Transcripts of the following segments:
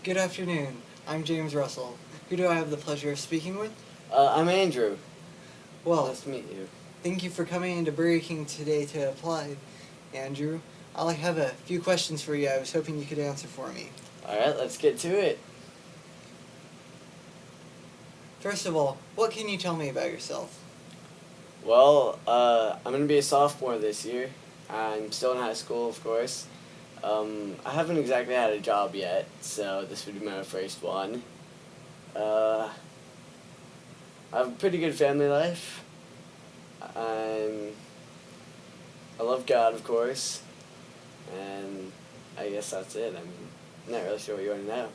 Good afternoon. I'm James Russell. Who do I have the pleasure of speaking with? I'm Andrew. Well, Nice to meet you. thank you for coming into Burger King today to apply, Andrew. I have a few questions for you I was hoping you could answer for me. Alright, let's get to it. First of all, what can you tell me about yourself? Well, I'm going to be a sophomore this year. I'm still in high school, of course. I haven't exactly had a job yet, so this would be my first one. I have a pretty good family life. I'm, I love God, of course. And I guess that's it. I'm not really sure what you want to know.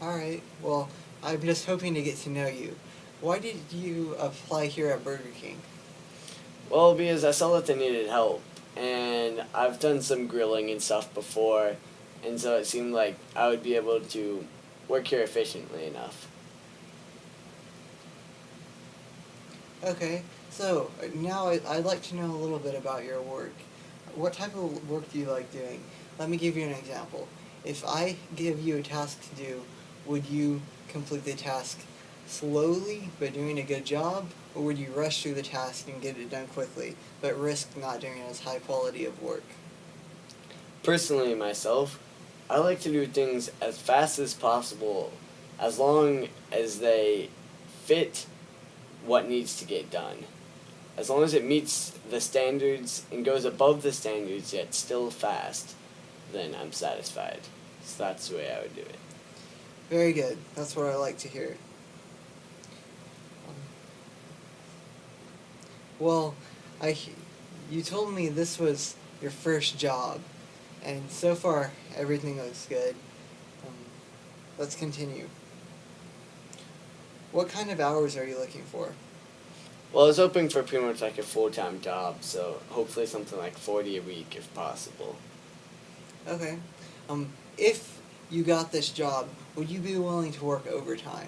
Alright, well, I'm just hoping to get to know you. Why did you apply here at Burger King? Well, because I saw that they needed help, and I've done some grilling and stuff before, and so it seemed like I would be able to work here efficiently enough. Okay, so now I'd like to know a little bit about your work. What type of work do you like doing? Let me give you an example. If I give you a task to do, would you complete the task slowly but doing a good job, or would you rush through the task and get it done quickly but risk not doing as high quality of work? Personally, myself, I like to do things as fast as possible, as long as they fit what needs to get done. As long as it meets the standards and goes above the standards yet still fast, then I'm satisfied. So that's the way I would do it. Very good. That's what I like to hear. Well, I, you told me this was your first job, and so far everything looks good. Um, let's continue. What kind of hours are you looking for? Well, I was hoping for pretty much like a full-time job, so hopefully something like 40 a week if possible. Okay. If you got this job, would you be willing to work overtime?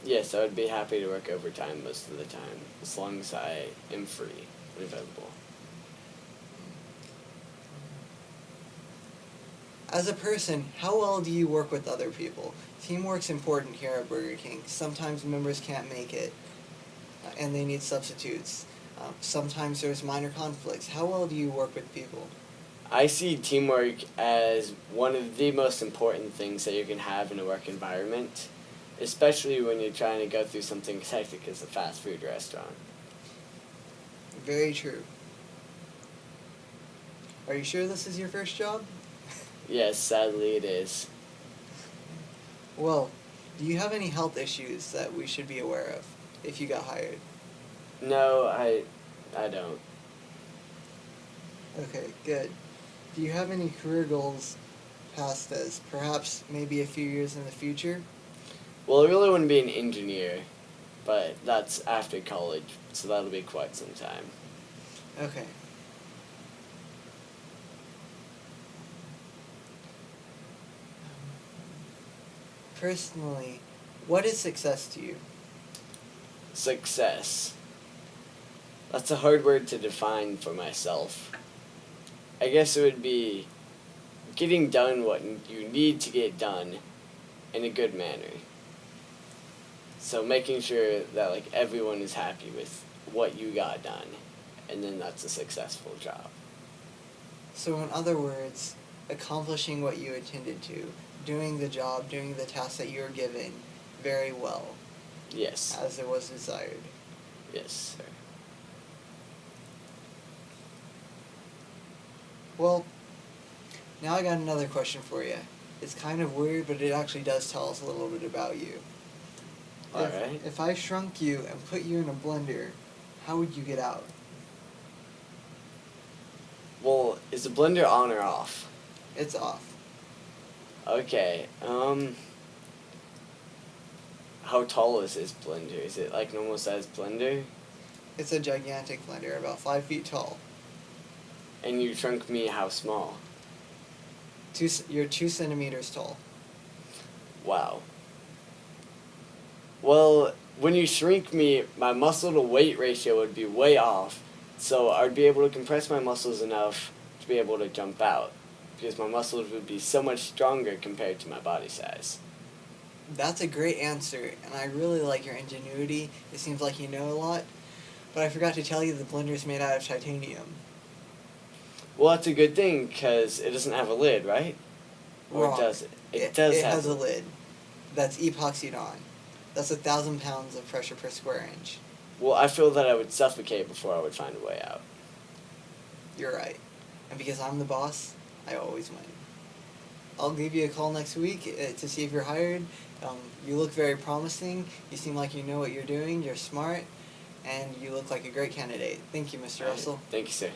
Yes, I would be happy to work overtime most of the time, as long as I am free and available. As a person, how well do you work with other people? Teamwork's important here at Burger King. Sometimes members can't make it, and they need substitutes. Sometimes there's minor conflicts. How well do you work with people? I see teamwork as one of the most important things that you can have in a work environment, especially when you're trying to go through something as hectic as a fast food restaurant. Very true. Are you sure this is your first job? Yes, sadly it is. Well, do you have any health issues that we should be aware of if you got hired? No, I don't. Okay, good. Do you have any career goals past this? Perhaps maybe a few years in the future? Well, I really want to be an engineer, but that's after college, so that'll be quite some time. Okay. Personally, what is success to you? Success. That's a hard word to define for myself. I guess it would be getting done what you need to get done in a good manner. So making sure that like everyone is happy with what you got done, and then that's a successful job. So, in other words, accomplishing what you intended to, doing the job, doing the task that you were given very well, Yes. as it was desired. Yes, sir. Well, now I got another question for you. It's kind of weird, but it actually does tell us a little bit about you. Alright. If I shrunk you and put you in a blender, how would you get out? Well, is the blender on or off? It's off. Okay. How tall is this blender? Is it like normal size blender? It's a gigantic blender, about 5 feet tall. And you shrunk me how small? You're 2 centimeters tall. Wow. Well, when you shrink me, my muscle to weight ratio would be way off, so I'd be able to compress my muscles enough to be able to jump out. because my muscles would be so much stronger compared to my body size. That's a great answer, and I really like your ingenuity. It seems like you know a lot. But I forgot to tell you the blender is made out of titanium. Well, that's a good thing because it doesn't have a lid, right? Or Wrong. does it? It does have has a lid. That's epoxied on. That's 1,000 pounds of pressure per square inch. Well, I feel that I would suffocate before I would find a way out. You're right. And because I'm the boss, I always win. I'll give you a call next week to see if you're hired. You look very promising. You seem like you know what you're doing. You're smart. And you look like a great candidate. Thank you, Mr. Russell. Thank you, sir.